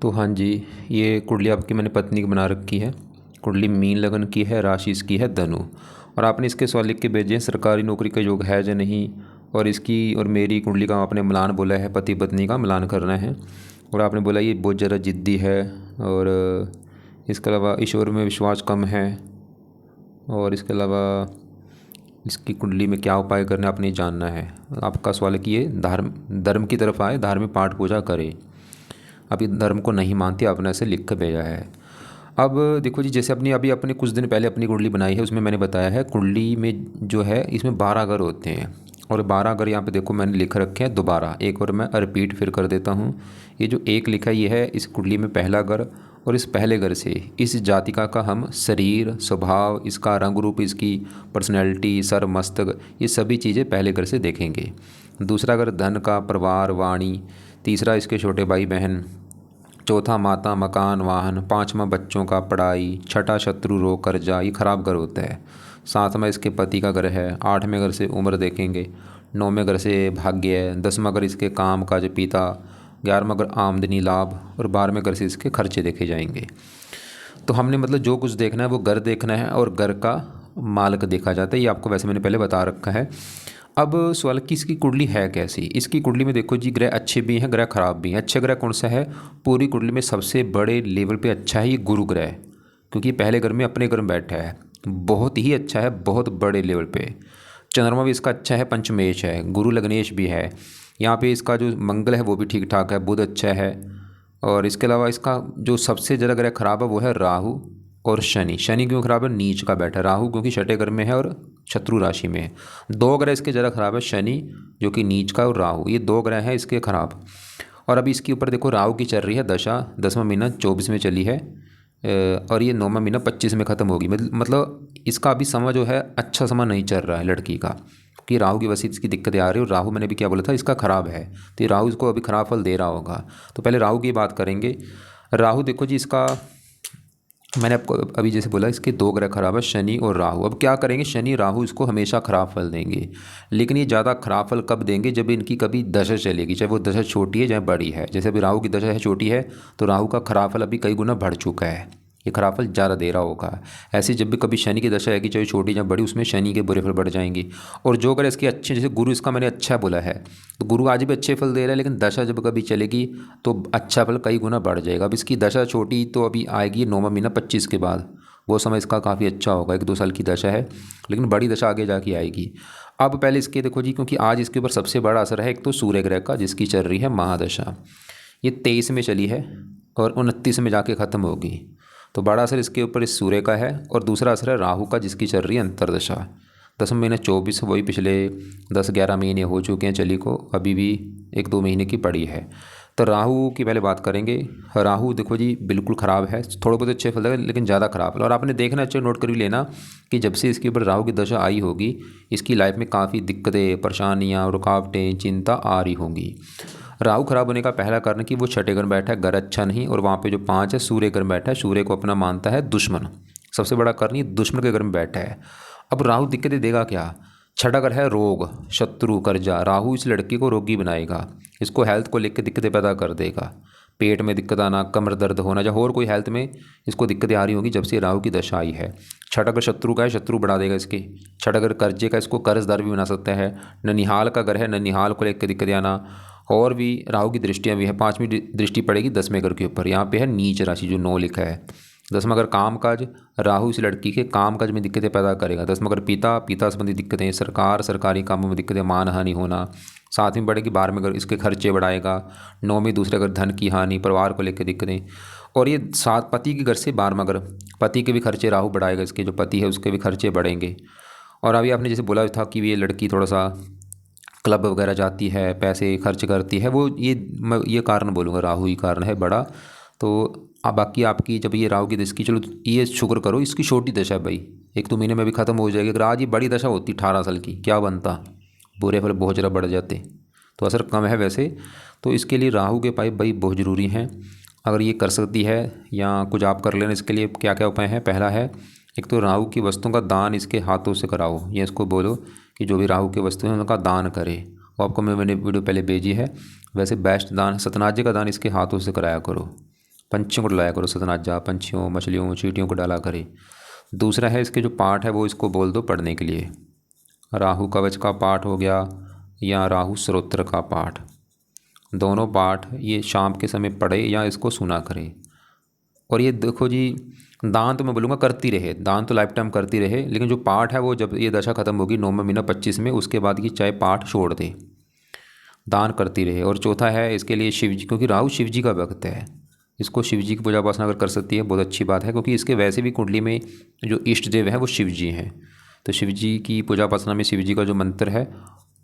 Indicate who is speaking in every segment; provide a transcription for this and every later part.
Speaker 1: तो हाँ जी, ये कुंडली आपकी मैंने पत्नी की बना रखी है। कुंडली मीन लगन की है, राशि इसकी है धनु। और आपने इसके सवाल लिख के भेजे हैं सरकारी नौकरी का योग है या नहीं, और इसकी और मेरी कुंडली का आपने मिलान बोला है, पति पत्नी का मिलान करना है। और आपने बोला ये बहुत ज़्यादा ज़िद्दी है, और इसके अलावा ईश्वर में विश्वास कम है। और इसके अलावा इसकी कुंडली में क्या उपाय करना है आपने जानना है। आपका सवाल है कि ये धर्म की तरफ आए, धार्मिक पाठ पूजा करे। अभी धर्म को नहीं मानती, आपने ऐसे लिख कर भेजा है। अब देखो जी, जैसे अपनी अभी अपने कुछ दिन पहले अपनी कुंडली बनाई है, उसमें मैंने बताया है कुंडली में जो है इसमें 12 घर होते हैं। और 12 घर यहाँ पे देखो मैंने लिख रखे हैं दोबारा, एक और मैं रिपीट फिर कर देता हूँ। ये जो एक लिखा है ये है इस कुंडली में पहला घर, और इस पहले घर से इस जातिका का हम शरीर, स्वभाव, इसका रंग रूप, इसकी पर्सनैलिटी, सर, मस्तक, ये सभी चीज़ें पहले घर से देखेंगे। दूसरा घर धन का, परिवार, वाणी। तीसरा इसके छोटे भाई बहन। चौथा माता, मकान, वाहन। पांचवा बच्चों का पढ़ाई। छठा शत्रु, रोग, कर्जा, ये खराब घर होता है। सातवां इसके पति का घर है। आठवें घर से उम्र देखेंगे। नौवें घर से भाग्य है। 10वां घर इसके काम काज, पिता। 11वां घर आमदनी, लाभ। और 12वें घर से इसके खर्चे देखे जाएंगे। तो हमने मतलब जो कुछ देखना है वो घर देखना है, और घर का मालिक देखा जाता है। ये आपको वैसे मैंने पहले बता रखा है। अब सवाल कि इसकी कुंडली है कैसी। इसकी कुंडली में देखो जी, ग्रह अच्छे भी हैं, ग्रह खराब भी हैं। अच्छे ग्रह कौन सा है, पूरी कुंडली में सबसे बड़े लेवल पे अच्छा है ये गुरु ग्रह, क्योंकि पहले घर में अपने घर में बैठा है, बहुत ही अच्छा है, बहुत बड़े लेवल पे। चंद्रमा भी इसका अच्छा है, पंचमेश है, गुरु लग्नेश भी है। यहाँ पे इसका जो मंगल है वो भी ठीक ठाक है, बुध अच्छा है। और इसके अलावा इसका जो सबसे ज़्यादा ग्रह खराब है वो है राहु और शनि। शनि क्यों खराब है, नीच का बैठा है। राहु क्योंकि छठे घर में है और शत्रु राशि में है। दो ग्रह इसके ज़्यादा खराब है, शनि जो कि नीच का, और राहु, ये दो ग्रह हैं इसके खराब। और अभी इसके ऊपर देखो राहु की चल रही है दशा, 10वां महीना 24 में चली है, और ये 9वां महीना 25 में ख़त्म होगी। मतलब इसका अभी समय जो है अच्छा समय नहीं चल रहा है लड़की का, कि राहु की वजह से इसकी दिक्कतें आ रही है। और राहु मैंने भी क्या बोला था, इसका खराब है, तो ये राहु इसको अभी खराब फल दे रहा होगा। तो पहले राहु की बात करेंगे। राहु देखो जी, इसका मैंने आपको अभी जैसे बोला इसके दो ग्रह खराब है, शनि और राहु। अब क्या करेंगे, शनि राहु इसको हमेशा खराब फल देंगे, लेकिन ये ज़्यादा खराब फल कब देंगे, जब इनकी कभी दशा चलेगी, चाहे वो दशा छोटी है चाहे बड़ी है। जैसे अभी राहु की दशा है छोटी है, तो राहु का खराब फल अभी कई गुना बढ़ चुका है, ये खराब फल ज़्यादा दे रहा होगा। ऐसे जब भी कभी शनि की दशा आएगी, चाहे छोटी या बड़ी, उसमें शनि के बुरे फल बढ़ जाएंगे। और जो अगर इसके अच्छे, जैसे गुरु इसका मैंने अच्छा बोला है, तो गुरु आज भी अच्छे फल दे रहा है, लेकिन दशा जब कभी चलेगी तो अच्छा फल कई गुना बढ़ जाएगा। अब इसकी दशा छोटी तो अभी आएगी 9वां महीना 25 के बाद, वो समय इसका काफ़ी अच्छा होगा, 1-2 साल की दशा है, लेकिन बड़ी दशा आगे जाके आएगी। अब पहले इसके देखो जी, क्योंकि आज इसके ऊपर सबसे बड़ा असर है एक तो सूर्य ग्रह का, जिसकी चल रही है महादशा, ये 23 में चली है और 29 में जाके ख़त्म होगी। तो बड़ा असर इसके ऊपर इस सूर्य का है। और दूसरा असर है राहु का, जिसकी चल रही है अंतरदशा। 10वां महीना 24, वही पिछले 10-11 महीने हो चुके हैं चली को, अभी भी 1-2 महीने की पड़ी है। तो राहु की पहले बात करेंगे। राहु देखो जी बिल्कुल ख़राब है, थोड़े बहुत अच्छे फल देगा लेकिन ज़्यादा ख़राब है। और आपने देखना, अच्छे नोट कर भी लेना कि जब से इसके ऊपर राहु की दशा आई होगी, इसकी लाइफ में काफ़ी दिक्कतें, परेशानियाँ, रुकावटें, चिंता आ रही होंगी। राहु खराब होने का पहला कारण कि वो छठे घर में बैठा है, घर अच्छा नहीं, और वहाँ पे जो 5 है सूर्य घर में बैठा है, सूर्य को अपना मानता है दुश्मन। सबसे बड़ा कारण ये दुश्मन के घर में बैठा है। अब राहु दिक्कतें देगा क्या, छठा घर है रोग, शत्रु, कर्जा। राहु इस लड़के को रोगी बनाएगा, इसको हेल्थ को लेकर दिक्कतें पैदा कर देगा, पेट में दिक्कत आना, कमर दर्द होना, या और कोई हेल्थ में इसको दिक्कतें आ रही होगी जब से राहु की दशा आई है। छठा घर शत्रु का है, शत्रु बढ़ा देगा इसके। छठा घर कर्जे का, इसको कर्जदार भी बना सकता है। ननिहाल का घर है, ननिहाल को लेकर दिक्कतें आना। और भी राहु की दृष्टियाँ भी है, 5वीं दृष्टि पड़ेगी 10वें घर के ऊपर। यहाँ पे है नीच राशि जो 9 लिखा है। 10वां घर काम काज, राहु इस लड़की के काम काज में दिक्कतें पैदा करेगा। 10वां घर पिता, पिता संबंधी दिक्कतें, सरकार, सरकारी कामों में दिक्कतें, मान हानि होना। 7वीं बढ़ेगी 12वें घर, इसके खर्चे बढ़ाएगा। 9वीं दूसरे घर धन की हानि, परिवार को लेकर दिक्कतें। और ये 7 पति के घर से 12वां घर, पति के भी खर्चे राहु बढ़ाएगा, इसके जो पति है उसके भी खर्चे बढ़ेंगे। और अभी आपने जैसे बोला था कि ये लड़की थोड़ा सा क्लब वगैरह जाती है, पैसे खर्च करती है, वो मैं ये कारण बोलूँगा, राहु ही कारण है बड़ा। तो अब बाकी आपकी जब ये राहु की दशा की, चलो ये शुक्र करो इसकी छोटी दशा है भाई, 1-2 महीने में भी ख़त्म हो जाएगी। अगर आज ये बड़ी दशा होती 18 साल की, क्या बनता, बुरे फल बहुत ज़्यादा बढ़ जाते। तो असर कम है वैसे। तो इसके लिए राहु के पाइप भाई बहुत ज़रूरी हैं, अगर ये कर सकती है या कुछ आप कर लेना। इसके लिए क्या क्या उपाय हैं, पहला है एक तो राहु की वस्तुओं का दान इसके हाथों से कराओ, या इसको बोलो कि जो भी राहु की वस्तु है उनका दान करे। वो आपको मैंने वीडियो पहले भेजी है। वैसे बेस्ट दान सतनाजी का दान इसके हाथों से कराया करो, पंछियों को डलाया करो सतनाथ जा, पंछियों मछलियों चींटियों को डाला करे। दूसरा है इसके जो पाठ है वो इसको बोल दो पढ़ने के लिए। राहु कवच का पाठ हो गया या राहु स्तोत्र का पाठ, दोनों पाठ ये शाम के समय पढ़े या इसको सुना करे। और ये देखो जी, दान तो मैं बोलूँगा करती रहे, दान तो लाइफ टाइम करती रहे, लेकिन जो पाठ है वो जब ये दशा खत्म होगी 9वें महीना 25 में, उसके बाद ये चाहे पाठ छोड़ दे, दान करती रहे। और चौथा है इसके लिए शिव जी, क्योंकि राहु शिव जी का भक्त है, इसको शिव जी की पूजा उपासना अगर कर सकती है बहुत अच्छी बात है, क्योंकि इसके वैसे भी कुंडली में जो इष्ट देव है वो शिव जी हैं। तो शिव जी की पूजा उपासना में शिव जी का जो मंत्र है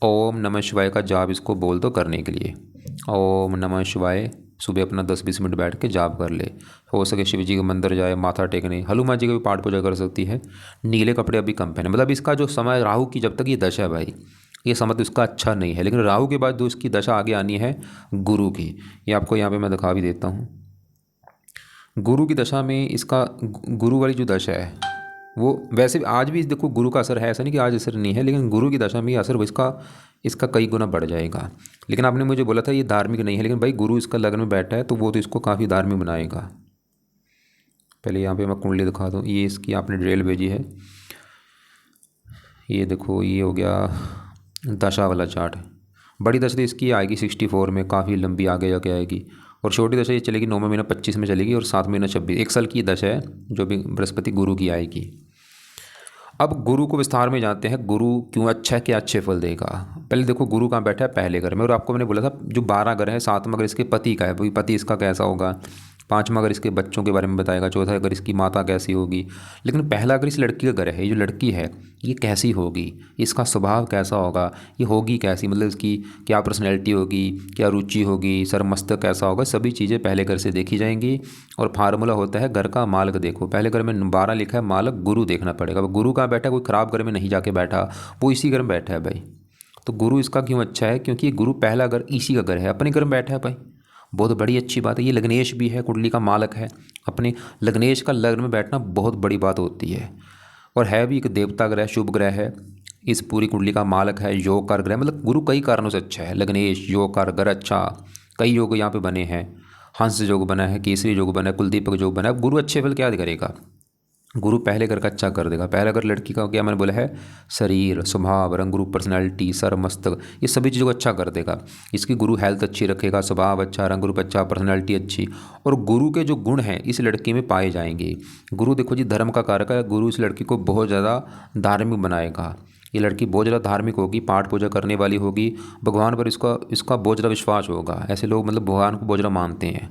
Speaker 1: ओम नमः शिवाय का जाप इसको बोल दो करने के लिए। ओम नमः शिवाय सुबह अपना 10-20 मिनट बैठ के जाप कर ले। हो सके शिव जी के मंदिर जाए माथा टेकने, हनुमान जी का भी पाठ पूजा कर सकती है। नीले कपड़े अभी कम पहने, मतलब इसका जो समय राहु की जब तक ये दशा है भाई, ये समय तो इसका अच्छा नहीं है। लेकिन राहु के बाद जो इसकी दशा आगे आनी है गुरु की, ये आपको यहाँ पे मैं दिखा भी देता हूँ। गुरु की दशा में इसका गुरु वाली जो दशा है वो वैसे भी आज भी देखो गुरु का असर है, ऐसा नहीं कि आज असर नहीं है, लेकिन गुरु की दशा में ये असर इसका कई गुना बढ़ जाएगा। लेकिन आपने मुझे बोला था ये धार्मिक नहीं है, लेकिन भाई गुरु इसका लग्न में बैठा है तो वो तो इसको काफ़ी धार्मिक बनाएगा। पहले यहाँ पे मैं कुंडली दिखा दूँ, ये इसकी आपने डिटेल भेजी है, ये देखो ये हो गया दशा वाला चार्ट। बड़ी दशा इसकी आएगी 64 में, काफ़ी लंबी आगे जाके आएगी। और छोटी दशा ये चलेगी 9वें महीना 25 में चलेगी, और 7वें महीना 26, 1 साल की दशा है जो भी बृहस्पति गुरु की आएगी। अब गुरु को विस्तार में जानते हैं, गुरु क्यों अच्छा है, क्या अच्छे फल देगा। पहले देखो गुरु कहाँ बैठा है, पहले घर में। और आपको मैंने बोला था जो 12 घर है, 7वां घर इसके पति का है, वही पति इसका कैसा होगा। 5वां घर इसके बच्चों के बारे में बताएगा। चौथा घर इसकी माता कैसी होगी। लेकिन पहला घर इस लड़की का घर है, ये जो लड़की है ये कैसी होगी, इसका स्वभाव कैसा होगा, ये होगी कैसी, मतलब इसकी क्या पर्सनैलिटी होगी, क्या रुचि होगी, सर मस्तक कैसा होगा, सभी चीज़ें पहले घर से देखी जाएंगी। और फार्मूला होता है घर का मालक देखो, पहले घर में 12 लिखा है, मालक गुरु देखना पड़ेगा। अब गुरु कहाँ बैठा है, कोई ख़राब घर में नहीं जाके बैठा, वो इसी घर में बैठा है भाई। तो गुरु इसका क्यों अच्छा है, क्योंकि गुरु पहला घर इसी का घर है, अपने घर में बैठा है भाई, बहुत बड़ी अच्छी बात है। ये लग्नेश भी है, कुंडली का मालक है, अपने लग्नेश का लग्न में बैठना बहुत बड़ी बात होती है। और है भी एक देवता ग्रह, शुभ ग्रह है, इस पूरी कुंडली का मालक है, योग कार ग्रह, मतलब गुरु कई कारणों से अच्छा है। लग्नेश योग कार ग्रह अच्छा, कई योग यहाँ पे बने हैं, हंस योग बना है, केसरी योग बना है, कुलदीपक योग बना है। गुरु अच्छे फल क्या करेगा, गुरु पहले घर का अच्छा कर देगा। पहला घर लड़की का क्या मैंने बोला है, शरीर, स्वभाव, रंग रूप, पर्सनैलिटी, सर मस्तक, ये सभी चीज़ों को अच्छा कर देगा। इसकी गुरु हेल्थ अच्छी रखेगा, स्वभाव अच्छा, रंग रूप अच्छा, पर्सनैलिटी अच्छी। और गुरु के जो गुण हैं इस लड़की में पाए जाएंगे। गुरु देखो जी धर्म का कारक है, गुरु इस लड़की को बहुत ज़्यादा धार्मिक बनाएगा। ये लड़की बहुत ज़्यादा धार्मिक होगी, पाठ पूजा करने वाली होगी, भगवान पर इसका बहुत ज़्यादा विश्वास होगा। ऐसे लोग मतलब भगवान को बहुत ज़्यादा मानते हैं।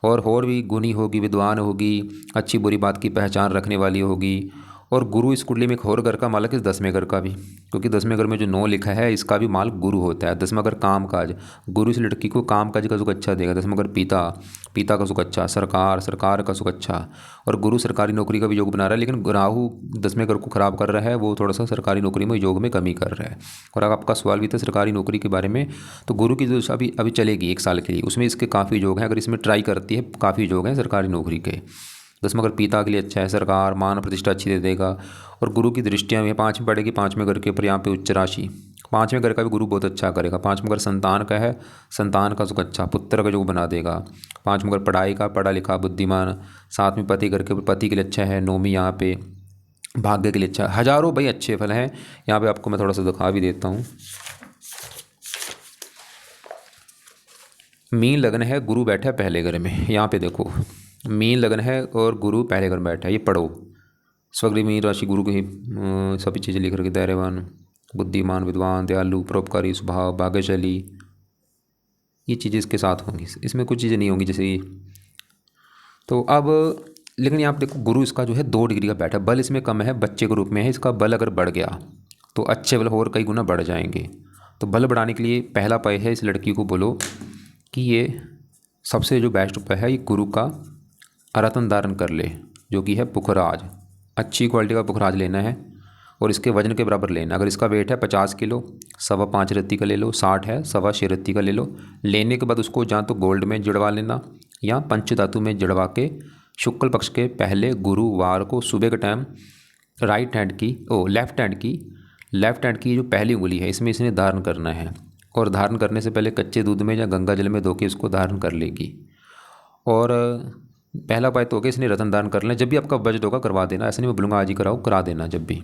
Speaker 1: और भी गुणी होगी, विद्वान होगी, अच्छी बुरी बात की पहचान रखने वाली होगी। और गुरु इस कुंडली में एक और घर का मालक है, 10वें घर का भी, क्योंकि 10वें घर में जो 9 लिखा है इसका भी मालक गुरु होता है। 10वां घर काम काज, गुरु इस लड़की को काम काज का सुख अच्छा देगा। 10वां घर पिता, पिता का सुख अच्छा, सरकार, सरकार का सुख अच्छा। और गुरु सरकारी नौकरी का भी योग बना रहा है, लेकिन राहु 10वें घर को खराब कर रहा है, वो थोड़ा सा सरकारी नौकरी में योग में कमी कर रहा है। और अगर आपका सवाल भी था सरकारी नौकरी के बारे में, तो गुरु की जो अभी चलेगी 1 साल के लिए, उसमें इसके काफ़ी योग हैं। अगर इसमें ट्राई करती है, काफ़ी योग हैं सरकारी नौकरी के। 10वां घर पिता के लिए अच्छा है, सरकार मान प्रतिष्ठा अच्छी दे देगा। और गुरु की दृष्टियाँ भी 5 में पड़ेगी, 5वें घर के ऊपर यहाँ पे उच्च राशि। 5वें घर का भी गुरु बहुत अच्छा करेगा। 5वां घर संतान का है, संतान का सुख अच्छा, पुत्र का योग बना देगा। 5वां घर पढ़ाई का, पढ़ा लिखा बुद्धिमान। 7वें पति घर के ऊपर पति के लिए अच्छा है। 9वीं यहाँ पे भाग्य के लिए अच्छा है। हजारों भाई अच्छे फल हैं। यहाँ पे आपको मैं थोड़ा सा दिखा भी देता हूँ। मीन लगन है, गुरु बैठा है पहले घर में, यहाँ पे देखो मीन लगन है और गुरु पहले घर में बैठा है। ये पढ़ो, स्वग्रही मीन राशि गुरु की सभी चीज़ें लिख रखी, धैर्यवान, बुद्धिमान, विद्वान, दयालु, परोपकारी स्वभाव, भाग्यशाली, ये चीज़ें इसके साथ होंगी। इसमें कुछ चीज़ें नहीं होंगी जैसे। तो अब लेकिन यहाँ पे देखो गुरु इसका जो है 2 डिग्री का बैठा है, बल इसमें कम है, बच्चे के रूप में है। इसका बल अगर बढ़ गया तो अच्छे बल और कई गुना बढ़ जाएंगे। तो बल बढ़ाने के लिए पहला उपाय है, इस लड़की को बोलो कि ये सबसे जो बेस्ट उपाय है, ये गुरु का रत्न धारण कर ले, जो कि है पुखराज। अच्छी क्वालिटी का पुखराज लेना है और इसके वजन के बराबर लेना। अगर इसका वेट है 50 किलो, 5.25 रत्ती का ले लो। 60 है, 6.25 रत्ती का ले लो। लेने के बाद उसको या तो गोल्ड में जड़वा लेना या पंचधातु में जड़वा के शुक्ल पक्ष के पहले गुरुवार को सुबह के टाइम लेफ्ट हैंड की जो पहली उंगली है इसमें इसने धारण करना है। और धारण करने से पहले कच्चे दूध में या गंगा जल में धो के इसको धारण कर लेगी। और पहला उपाय तो हो गया इसने रतन दान कर लें, जब भी आपका बजट होगा करवा देना, ऐसा नहीं मैं बोलूँगा आज ही कराओ, करा देना जब भी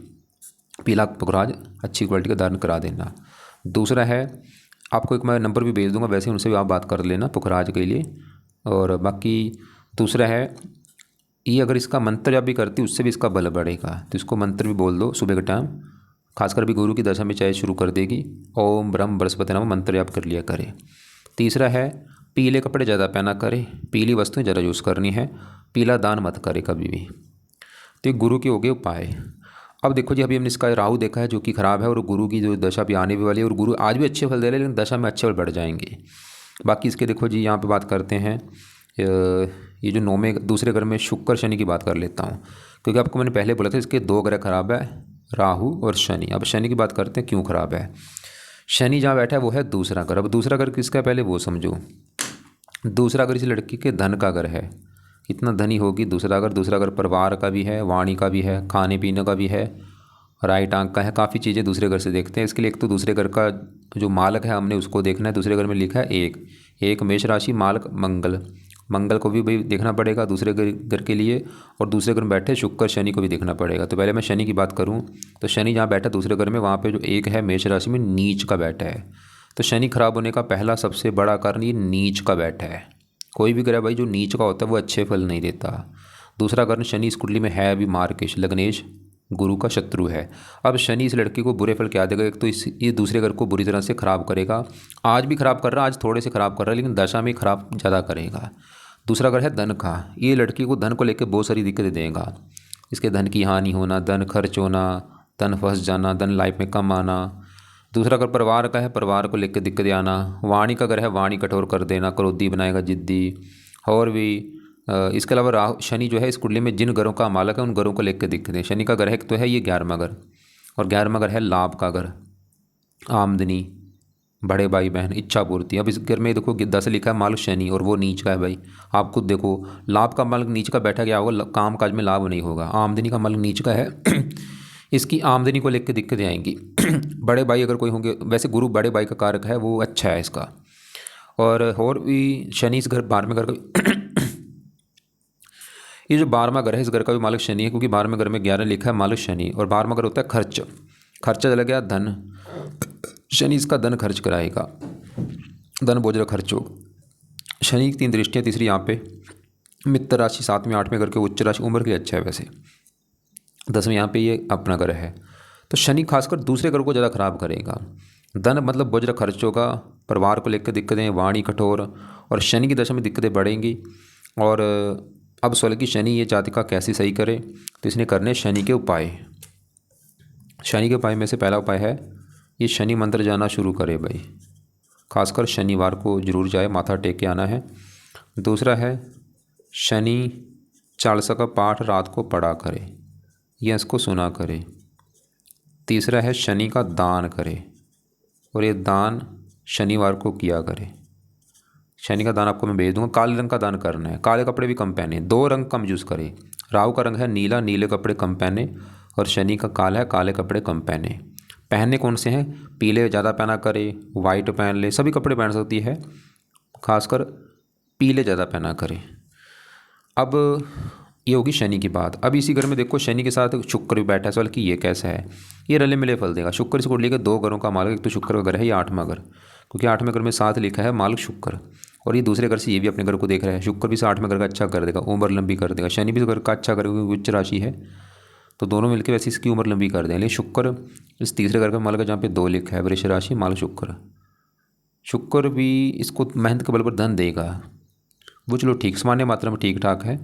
Speaker 1: पीला पुखराज अच्छी क्वालिटी का दान करा देना। दूसरा है आपको एक मैं नंबर भी भेज दूंगा, वैसे उनसे भी आप बात कर लेना पुखराज के लिए। और बाकी दूसरा है ये अगर इसका मंत्र जाप भी करती उससे भी इसका बल बढ़ेगा, तो इसको मंत्र भी बोल दो सुबह के टाइम, खासकर भी गुरु की दशा में चाहे शुरू कर देगी। ओम ब्रह्म बृहस्पति नाम मंत्र जाप कर लिया करे। तीसरा है पीले कपड़े ज़्यादा पहना करे, पीली वस्तुएं ज़्यादा यूज़ करनी है, पीला दान मत करे कभी भी। तो ये गुरु के हो गए उपाय। अब देखो जी अभी हमने इसका राहु देखा है जो कि खराब है, और गुरु की जो दशा भी आने भी वाली है, और गुरु आज भी अच्छे फल दे रहे हैं लेकिन दशा में अच्छे फल बढ़ जाएंगे। बाकी इसके देखो जी यहाँ पे बात करते हैं ये जो नौवें दूसरे घर में शुक्र शनि की बात कर लेता हूँ, क्योंकि आपको मैंने पहले बोला था इसके 2 ग्रह खराब है, राहु और शनि। अब शनि की बात करते हैं क्यों खराब है। शनि जहाँ बैठा है वो है दूसरा घर। अब दूसरा घर किसका है पहले वो समझो। दूसरा घर इस लड़की के धन का घर है, कितना धनी होगी दूसरा घर। दूसरा घर परिवार का भी है, वाणी का भी है, खाने पीने का भी है, राइट आंक का है, काफ़ी चीज़ें दूसरे घर से देखते हैं। इसके लिए एक तो दूसरे घर का जो मालक है हमने उसको देखना है। दूसरे घर में लिखा है एक मेष राशि मालक मंगल को भी भाई देखना पड़ेगा दूसरे घर के लिए, और दूसरे घर में बैठे शुक्र शनि को भी देखना पड़ेगा। तो पहले मैं शनि की बात करूँ तो शनि जहाँ बैठा दूसरे घर में वहाँ पे जो एक है मेष राशि में नीच का बैठा है। तो शनि खराब होने का पहला सबसे बड़ा कारण ये नीच का बैठा है। कोई भी ग्रह भाई जो नीच का होता है वो अच्छे फल नहीं देता। दूसरा कारण शनि इस कुंडली में है अभी मार्केश लग्नेश, गुरु का शत्रु है। अब शनि इस लड़की को बुरे फल क्या देगा, एक तो ये दूसरे घर को बुरी तरह से खराब करेगा। आज भी खराब कर रहा है, आज थोड़े से खराब कर रहा है लेकिन दशा में खराब ज़्यादा करेगा। दूसरा घर है धन का, ये लड़की को धन को लेकर बहुत सारी दिक्कतें देगा। इसके धन की हानि होना, धन खर्च होना, धन फंस जाना, धन लाइफ में कम आना। दूसरा घर परिवार का है, परिवार को लेकर दिक्कतें आना। वाणी का घर है, वाणी कठोर कर देना, क्रोधी बनाएगा, जिद्दी। और भी इसके अलावा राहु शनि जो है इस कुंडली में जिन घरों का मालक है उन घरों को लेकर दिक्कतें। शनि का घर है तो है ये 11वां घर, और 11वां घर है लाभ का घर, आमदनी, बड़े भाई बहन, इच्छा पूर्ति। अब इस घर में देखो 10 लिखा है मालक शनि और वो नीच का है भाई। आप खुद देखो लाभ का मालक नीच का बैठा गया होगा, काम काज में लाभ नहीं होगा। आमदनी का मालक नीच का है इसकी आमदनी को लेकर दिक्कतें आएंगी बड़े भाई अगर कोई होंगे, वैसे गुरु बड़े भाई का कारक है वो अच्छा है इसका। और भी शनि इस घर 12वें घर का ये जो 12वां घर है इस घर का भी मालिक शनि है, क्योंकि 12वें घर में 11 लिखा है मालिक शनि। और 12वां घर होता है खर्चा चला गया धन, शनि इसका धन खर्च कराएगा, धन बोझ खर्च हो। शनि की 3 दृष्टियाँ, तीसरी यहाँ पे मित्र राशि 7वें 8वें घर के उच्च राशि, उम्र के लिए अच्छा है वैसे। 10वें यहाँ पे ये अपना घर है। तो शनि खासकर दूसरे घर को ज़्यादा खराब करेगा। धन मतलब बोझ खर्च होगा, परिवार को लेकर दिक्कतें, वाणी कठोर, और शनि की दशा में दिक्कतें बढ़ेंगी। और अब सवाल कि शनि ये जातिका कैसे सही करे, तो इसने करने शनि के उपाय। शनि के उपाय में से पहला उपाय है ये शनि मंत्र जाना शुरू करे भाई, खासकर शनिवार को जरूर जाए, माथा टेक के आना है। दूसरा है शनि चालीसा का पाठ रात को पढ़ा करे या इसको सुना करे। तीसरा है शनि का दान करे, और ये दान शनिवार को किया करे। शनि का दान आपको मैं भेज दूंगा, काले रंग का दान करना है, काले कपड़े भी कम पहने, 2 रंग कम यूज़ करें। राहु का रंग है नीला, नीले कपड़े कम पहने, और शनि का काला है, काले कपड़े कम पहने। पहनने कौन से हैं, पीले ज़्यादा पहना करे, वाइट पहन ले, सभी कपड़े पहन सकती है, खासकर पीले ज़्यादा पहना करे। अब ये होगी शनि की बात। अब इसी घर में देखो शनि के साथ शुक्र भी बैठा है, सवाल कि ये कैसा है, ये रले मिले फल देगा। शुक्र इस कुंडली के 2 घरों का मालिक, एक तो शुक्र का घर है, ये 8वां घर, क्योंकि 8वें घर में 7 लिखा है मालिक शुक्र, और ये दूसरे घर से ये भी अपने घर को देख रहा है। शुक्र भी 8वें घर का अच्छा कर देगा, उम्र लंबी कर देगा। शनि भी इस घर का अच्छा करेगा क्योंकि उच्च राशि है, तो दोनों मिलकर वैसे इसकी उम्र लंबी कर देंगे। लेकिन शुक्र इस तीसरे घर का मालिक है जहाँ पे 2 लिखा है, वृष राशि मालिक शुक्र। शुक्र भी इसको मेहनत के बल पर धन देगा, वो चलो ठीक सामान्य मात्रा में ठीक ठाक है।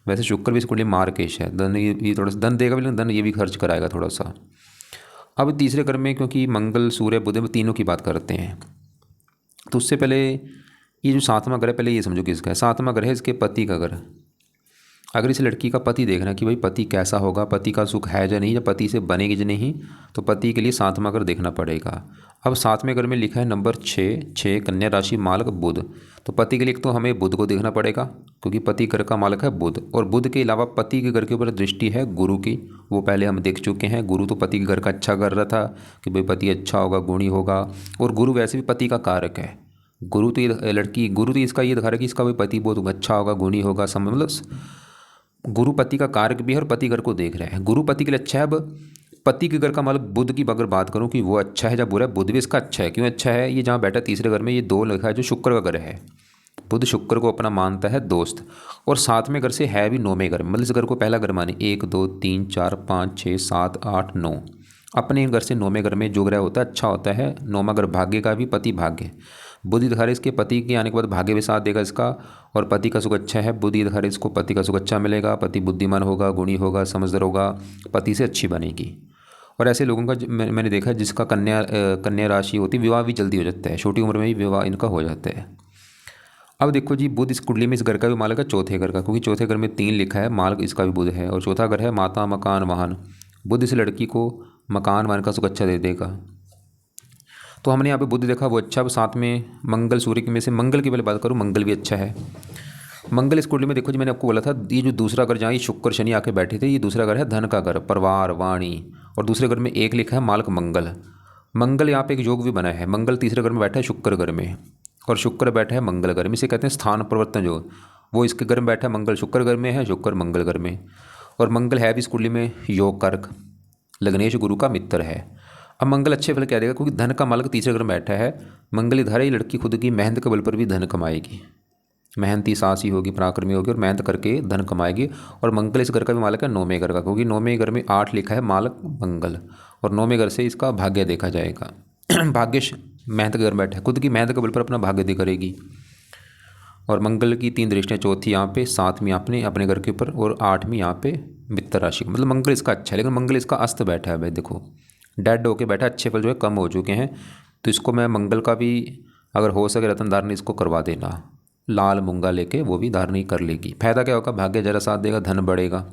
Speaker 1: वैसे शुक्र भी इस कुंडली मार्केश है, धन ये थोड़ा सा धन देगा, लेकिन धन ये भी खर्च कराएगा थोड़ा सा। अब तीसरे घर में क्योंकि मंगल सूर्य बुध तीनों की बात करते हैं, तो उससे पहले ये जो 7वां घर है, पहले ये समझो किसका है। 7वां घर है इसके पति का घर। अगर इस लड़की का पति देखना कि भाई पति कैसा होगा, पति का सुख है या नहीं, या पति से बनेगी या नहीं, तो पति के लिए 7वां घर देखना पड़ेगा। अब 7वें घर में लिखा है नंबर 6 कन्या राशि मालक बुध, तो पति के लिए तो हमें बुध को देखना पड़ेगा, क्योंकि पति घर का मालक है बुध। और बुध के अलावा पति के घर के ऊपर दृष्टि है गुरु की, वो पहले हम देख चुके हैं। गुरु तो पति के घर का अच्छा कर रहा था कि भाई पति अच्छा होगा, गुणी होगा, और गुरु वैसे भी पति का कारक है। गुरु तो ये लड़की, गुरु तो इसका ये दिखा रहा है कि इसका भी पति बहुत अच्छा होगा, गुणी होगा, सम मतलब गुरु पति का कारक भी है और पति घर को देख रहा है, गुरु पति के लिए अच्छा है। अब पति के घर का मतलब बुध की अगर बात करूं कि वो अच्छा है या बुरा है, बुध भी इसका अच्छा है। क्यों अच्छा है? ये जहाँ बैठा तीसरे घर में, ये 2 लिखा है जो शुक्र का घर है। बुध शुक्र को अपना मानता है दोस्त, और साथ में घर से है भी 9वें घर में, मतलब इस घर को पहला घर माने 1 2 3 4 5 6 7 8 9। अपने घर से 9वें घर में जो ग्रह होता है अच्छा होता है। 9वां घर भाग्य का भी, पति भाग्य। बुध दिखा रहे इसके पति के आने के बाद भाग्य भी साथ देगा इसका, और पति का सुख अच्छा है। बुध दिखा रहे इसको पति का सुख अच्छा मिलेगा, पति बुद्धिमान होगा, गुणी होगा, समझदार होगा, पति से अच्छी बनेगी। और ऐसे लोगों का मैंने देखा है जिसका कन्या राशि होती है, विवाह भी जल्दी हो जाता है, छोटी उम्र में ही विवाह इनका हो जाता है। अब देखो जी, बुध इस कुंडली में इस घर का भी मालिक है, चौथे घर का, क्योंकि चौथे घर में 3 लिखा है, मालिक इसका भी बुध है। और चौथा घर है माता, मकान, वाहन। बुध इस लड़की को मकान वाहन का सुख अच्छा दे देगा। तो हमने यहाँ पे बुध देखा वो अच्छा, साथ में मंगल, सूर्य की में से मंगल की पहले बात करूँ, मंगल भी अच्छा है। मंगल इस कुंडली में देखो जी, मैंने आपको बोला था ये जो दूसरा घर जहाँ ये शुक्र शनि आके बैठे थे, ये दूसरा घर है धन का घर, परिवार, वाणी। और दूसरे घर में 1 लिखा है मालिक मंगल। मंगल यहाँ पे एक योग भी बना है, मंगल तीसरे घर में बैठा है शुक्र घर में, और शुक्र बैठा है मंगल घर में। इसे कहते हैं स्थान परिवर्तन योग। वो इसके घर में बैठा है, मंगल शुक्र घर में है, शुक्र मंगल घर में। और मंगल है भी इस कुंडली में योग कारक, लग्नेश गुरु का मित्र है। अब मंगल अच्छे फल क्या देगा, क्योंकि धन का मालिक तीसरे घर में बैठा है। मंगल इधर है, ये लड़की खुद की मेहनत के बल पर भी धन कमाएगी, मेहनती सासी होगी, पराक्रमी होगी, और मेहनत करके धन कमाएगी। और मंगल इस घर का भी मालिक है 9वें घर का, क्योंकि 9वें घर में 8 लिखा है मालिक मंगल, और 9वें घर से इसका भाग्य देखा जाएगा। भाग्य मेहनत के घर बैठा है, खुद की मेहनत के बल पर अपना भाग्य दे करेगी। और मंगल की 3 दृष्टियाँ, चौथी यहाँ पे, 7वीं अपने घर के ऊपर, और 8वीं यहाँ पे मित्र राशि। मतलब मंगल इसका अच्छा है, लेकिन मंगल इसका अस्त बैठा है भाई, देखो डेड होके बैठा, अच्छे फल जो है कम हो चुके हैं। तो इसको मैं मंगल का भी अगर हो सके रतन धारण इसको करवा देना, लाल मूंगा लेके वो भी धारण कर लेगी। फायदा क्या होगा, भाग्य जरा साथ देगा, धन बढ़ेगा।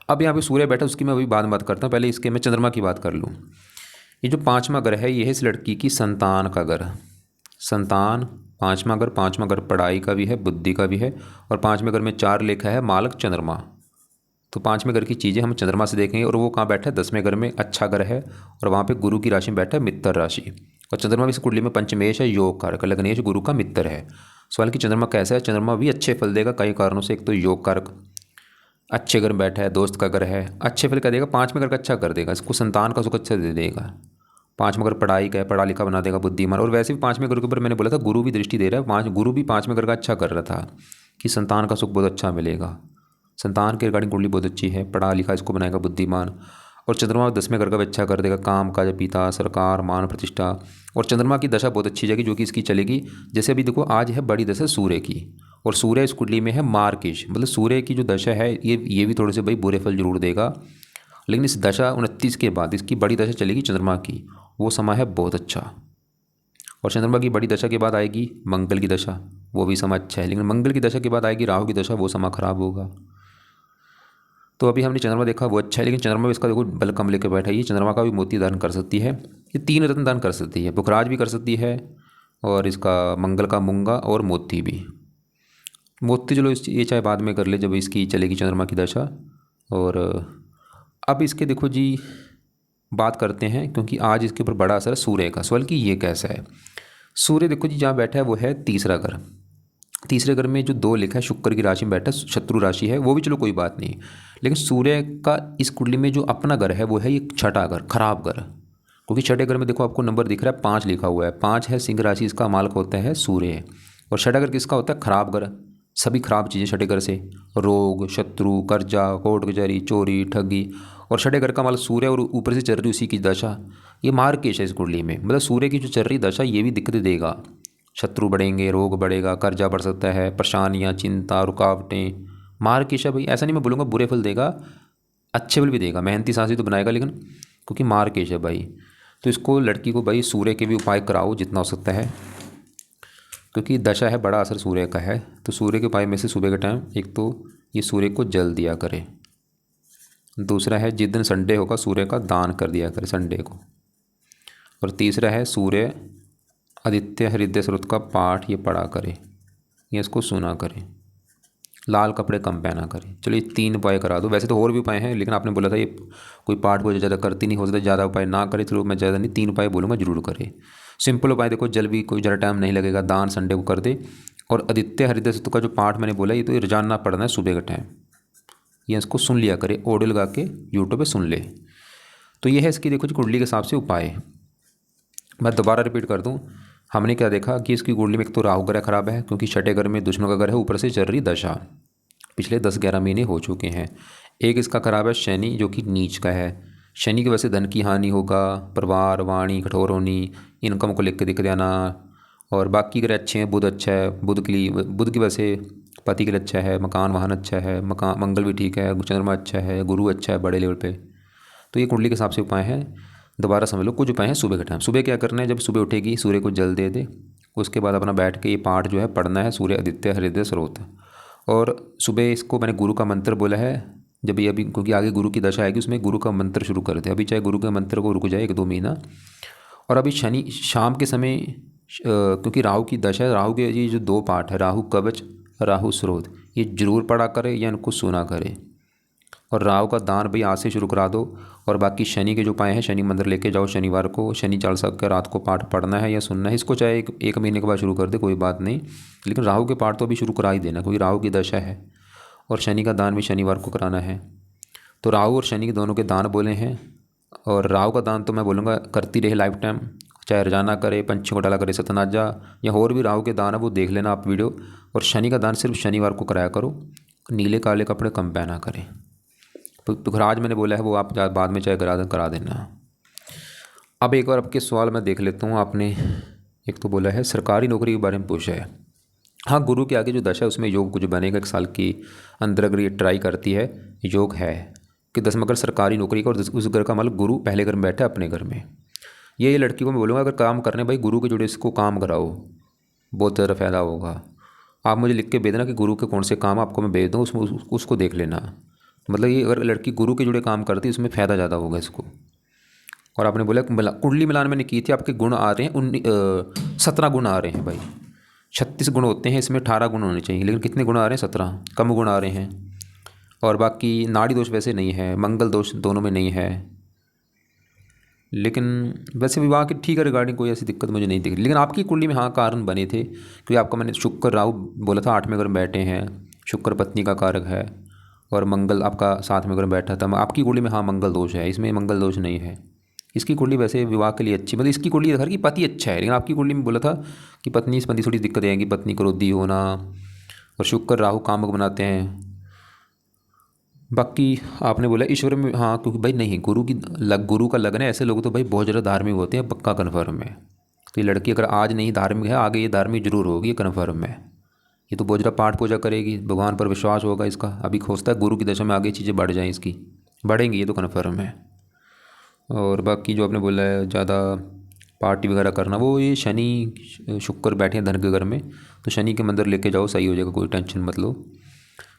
Speaker 1: अब यहाँ पे सूर्य बैठा, उसकी मैं अभी बात करता हूँ, पहले इसके मैं चंद्रमा की बात कर लूँ। ये जो 5वां घर है, ये है इस लड़की की संतान का घर। संतान 5वां घर पढ़ाई का भी है, बुद्धि का भी है। और 5वें घर में 4 लिखा है मालिक चंद्रमा। तो 5वें घर की चीज़ें हम चंद्रमा से देखेंगे। और वो कहाँ बैठा है, 10वें घर में, अच्छा घर है, और वहाँ पे गुरु की राशि में बैठा है, मित्र राशि। और चंद्रमा भी इस कुंडली में पंचमेश है, योग कारक, लग्नेश गुरु का मित्र है। सवाल कि चंद्रमा कैसा है, चंद्रमा भी अच्छे फल देगा कई कारणों से। एक तो योग कारक, अच्छे घर में बैठा है, दोस्त का घर है, अच्छे फल क्या देगा, 5वें घर का अच्छा कर देगा, इसको संतान का सुख अच्छा दे देगा। 5वां घर पढ़ाई का है, पढ़ा लिखा बना देगा, बुद्धिमान। और वैसे भी 5वें घर के ऊपर मैंने बोला था गुरु भी दृष्टि दे रहा है, गुरु भी 5वें घर का अच्छा कर रहा था कि संतान का सुख बहुत अच्छा मिलेगा। संतान के रिगार्डिंग कुंडली बहुत अच्छी है, पढ़ा लिखा इसको बनाएगा बुद्धिमान। और चंद्रमा 10वें घर का भी अच्छा कर देगा, काम काज, पिता, सरकार, मान प्रतिष्ठा। और चंद्रमा की दशा बहुत अच्छी जाएगी, जो कि इसकी चलेगी। जैसे अभी देखो आज है बड़ी दशा सूर्य की, और सूर्य इस कुंडली में है मार्केश, मतलब सूर्य की जो दशा है ये भी थोड़े से भाई बुरे फल जरूर देगा। लेकिन इस दशा 29 के बाद इसकी बड़ी दशा चलेगी चंद्रमा की, वो समय है बहुत अच्छा। और चंद्रमा की बड़ी दशा के बाद आएगी मंगल की दशा, वो भी समय अच्छा है। लेकिन मंगल की दशा के बाद आएगी राहु की दशा, वो समय खराब होगा। तो अभी हमने चंद्रमा देखा वो अच्छा है, लेकिन चंद्रमा भी इसका देखो बल कम लेकर बैठा है। ये चंद्रमा का भी मोती दान कर सकती है, ये 3 रत्न दान कर सकती है, पुखराज भी कर सकती है, और इसका मंगल का मूंगा और मोती भी। मोती चलो ये चाहे बाद में कर ले जब इसकी चलेगी चंद्रमा की दशा। और अब इसके देखो जी बात करते हैं, क्योंकि आज इसके ऊपर बड़ा असर है सूर्य का। सवाल कि ये कैसा है, सूर्य देखो जी जहाँ बैठा है वो है तीसरा घर। तीसरे घर में जो 2 लिखा है शुक्र की राशि में बैठा है, शत्रु राशि है, वो भी चलो कोई बात नहीं। लेकिन सूर्य का इस कुंडली में जो अपना घर है वो है ये छठा घर, खराब घर। क्योंकि छठे घर में देखो आपको नंबर दिख रहा है 5 लिखा हुआ है, 5 है सिंह राशि, इसका मालिक होता है सूर्य। और छठा घर किसका होता है, खराब घर। सभी खराब चीज़ें छठे घर से, रोग, शत्रु, कर्जा, कोर्ट कचहरी, चोरी, ठगी। और छठे घर का मालिक सूर्य, और ऊपर से चल रही उसी की दशा, ये मार्केश है इस कुंडली में। मतलब सूर्य की जो चल रही दशा ये भी दिक्कत देगा, शत्रु बढ़ेंगे, रोग बढ़ेगा, कर्जा बढ़ सकता है, परेशानियाँ, चिंता, रुकावटें। मार्केश है भाई, ऐसा नहीं मैं बोलूँगा बुरे फल देगा, अच्छे फल भी देगा, मेहनती सांसी तो बनाएगा, लेकिन क्योंकि मार्केश है भाई। तो इसको लड़की को भाई सूर्य के भी उपाय कराओ जितना हो सकता है, क्योंकि दशा है, बड़ा असर सूर्य का है। तो सूर्य के उपाय में से सुबह के टाइम एक तो ये सूर्य को जल दिया करे, दूसरा है जिस दिन संडे होगा सूर्य का दान कर दिया करे संडे को, और तीसरा है सूर्य आदित्य हृदय स्रोत का पाठ ये पढ़ा करे, ये इसको सुना करे, लाल कपड़े कम पहना करे। चलिए 3 उपाय करा दो। वैसे तो और भी उपाय हैं, लेकिन आपने बोला था ये कोई पाठ को ज़्यादा करती नहीं, हो सकता ज़्यादा उपाय ना करे, चलो मैं ज़्यादा नहीं 3 उपाय बोलूँगा जरूर करे। सिंपल उपाय देखो, जल भी कोई ज़्यादा टाइम नहीं लगेगा, दान संडे को कर दे। और आदित्य हृदय स्तुति का जो पाठ मैंने बोला, ये तो रोजाना पढ़ना है सुबह का टाइम। ये इसको सुन लिया करे, ऑडियो लगा के यूट्यूब पे सुन ले। तो ये है इसकी देखो जी कुंडली के हिसाब से उपाय। मैं दोबारा रिपीट कर दूं, हमने क्या देखा कि इसकी कुंडली में एक तो राहु ग्रह खराब है, क्योंकि छठे घर में दुश्मन का ग्रह है, ऊपर से चल रही दशा, पिछले 10-11 महीने हो चुके हैं। एक इसका खराब है शनि, जो कि नीच का है। शनि की वजह से धन की हानि होगा, परिवार वाणी कठोर होनी, इनकम को लेकर दिक्कत आना। और बाकी ग्रह अच्छे हैं, बुध अच्छा है, बुध की वजह से पति के लिए अच्छा है, मकान वाहन अच्छा है, मकान मंगल भी ठीक है, चंद्रमा अच्छा है, गुरु अच्छा है बड़े लेवल पे। तो ये कुंडली के हिसाब से उपाय है। दोबारा समझ लो, कुछ उपाय हैं सुबह के टाइम। सुबह क्या करना है, जब सुबह उठेगी सूर्य को जल दे दे, उसके बाद अपना बैठ के ये पाठ जो है पढ़ना है, सूर्य आदित्य हृदय स्रोत। और सुबह इसको मैंने गुरु का मंत्र बोला है, जब ये अभी क्योंकि आगे गुरु की दशा आएगी, उसमें गुरु का मंत्र शुरू कर दे। अभी चाहे गुरु के मंत्र को रुक जाए 1-2 महीना। और अभी शनि शाम के समय क्योंकि राहु की दशा है, राहु के ये जो 2 पाठ है, राहु कवच, राहु स्रोत, ये जरूर पढ़ा करे या इनको सुना करे। और राहु का दान भाई आज से शुरू करा दो। और बाकी शनि के जो उपाय हैं, शनि मंदिर लेके जाओ, शनिवार को शनि चालीसा का रात को पाठ पढ़ना है या सुनना है। इसको चाहे एक महीने के बाद शुरू कर दे, कोई बात नहीं, लेकिन राहु के पाठ तो अभी शुरू करा ही देना, क्योंकि राहु की दशा है। और शनि का दान भी शनिवार को कराना है। तो राहु और शनि के दोनों के दान बोले हैं। और राहु का दान तो मैं बोलूँगा करती रहे लाइफ टाइम, चाहे रोजाना करे, पंछियों को डाला करे सतनाजा, या और भी राहु के दान है वो देख लेना आप वीडियो। और शनि का दान सिर्फ शनिवार को कराया करो, नीले काले कपड़े कम पहना करें। तो आज मैंने बोला है वो आप बाद में चाहे करा देना। अब एक और आपके सवाल मैं देख लेता हूँ। आपने एक तो बोला है सरकारी नौकरी के बारे में पूछा है। हाँ, गुरु के आगे जो दशा है उसमें योग कुछ बनेगा 1 साल की अंदर, अगर ये ट्राई करती है, योग है कि 10 मकर सरकारी नौकरी का। और उस घर का मतलब गुरु पहले घर में बैठा है अपने घर में। ये लड़की को मैं बोलूँगा, अगर काम करने भाई गुरु के जुड़े इसको काम कराओ, बहुत ज़्यादा फ़ायदा होगा। आप मुझे लिख के भेज देना कि गुरु के कौन से काम आपको मैं भेज दूँ, उसमें उसको देख लेना। मतलब ये अगर लड़की गुरु के जुड़े काम करती है, उसमें फ़ायदा ज़्यादा होगा इसको। और आपने बोला कुंडली मिलान मैंने की थी, आपके गुण आ रहे हैं 17 गुण आ रहे हैं भाई। 36 गुण होते हैं, इसमें 18 गुण होने चाहिए, लेकिन कितने गुण आ रहे हैं? 17, कम गुण आ रहे हैं। और बाकी नाड़ी दोष वैसे नहीं है, मंगल दोष दोनों में नहीं है। लेकिन वैसे विवाह की ठीक है, रिगार्डिंग कोई ऐसी दिक्कत मुझे नहीं दिख रही। लेकिन आपकी कुंडली में हाँ कारण बने थे, क्योंकि आपका मैंने शुक्र राहु बोला था 8वें घर में बैठे हैं, शुक्र पत्नी का कारक है, और मंगल आपका 7वें घर में बैठा था। आपकी कुंडली में हाँ मंगल दोष है, इसमें मंगल दोष नहीं है। इसकी कुंडली वैसे विवाह के लिए अच्छी, मतलब इसकी कुंडली घर की पति अच्छा है, लेकिन आपकी कुंडली में बोला था कि पत्नी संबंधी थोड़ी दिक्कत आएगी, पत्नी क्रोधी होना। और शुक्र राहु कामक बनाते हैं। बाकी आपने बोला ईश्वर में, हाँ क्योंकि भाई नहीं, गुरु का लगन है, ऐसे लोग तो भाई बहुत ज़्यादा धार्मिक होते हैं, पक्का कन्फर्म है। तो ये लड़की अगर आज नहीं धार्मिक है, आगे ये धार्मिक जरूर होगी, ये कन्फर्म है। ये तो बहुत ज़्यादा पाठ पूजा करेगी, भगवान पर विश्वास होगा इसका। अभी खोजता है गुरु की दशा में आगे चीज़ें बढ़ जाएँ, इसकी बढ़ेंगी, ये तो कन्फर्म है। और बाकी जो आपने बोला है ज़्यादा पार्टी वगैरह करना, वो ये शनि शुक्र बैठे हैं धन के घर में, तो शनि के मंदिर लेके जाओ, सही हो जाएगा, कोई टेंशन मत लो।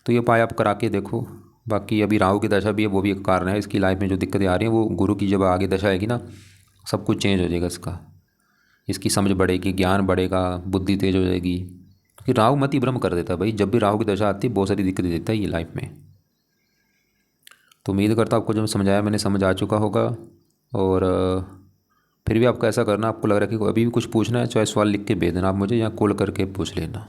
Speaker 1: तो ये उपाय आप करा के देखो। बाकी अभी राहु की दशा भी है, वो भी एक कारण है इसकी लाइफ में जो दिक्कतें आ रही हैं। वो गुरु की जब आगे दशा आएगी ना, सब कुछ चेंज हो जाएगा इसकी समझ बढ़ेगी, ज्ञान बढ़ेगा, बुद्धि तेज हो जाएगी। क्योंकि राहु मति भ्रम कर देता है भाई, जब भी राहु की दशा आती है बहुत सारी दिक्कतें देता है ये लाइफ में। तो उम्मीद करता हूँ आपको जो समझाया मैंने समझ आ चुका होगा। और फिर भी आपको ऐसा करना, आपको लग रहा है कि अभी भी कुछ पूछना है, चाहे सवाल लिख के भेज देना आप मुझे, या कॉल करके पूछ लेना।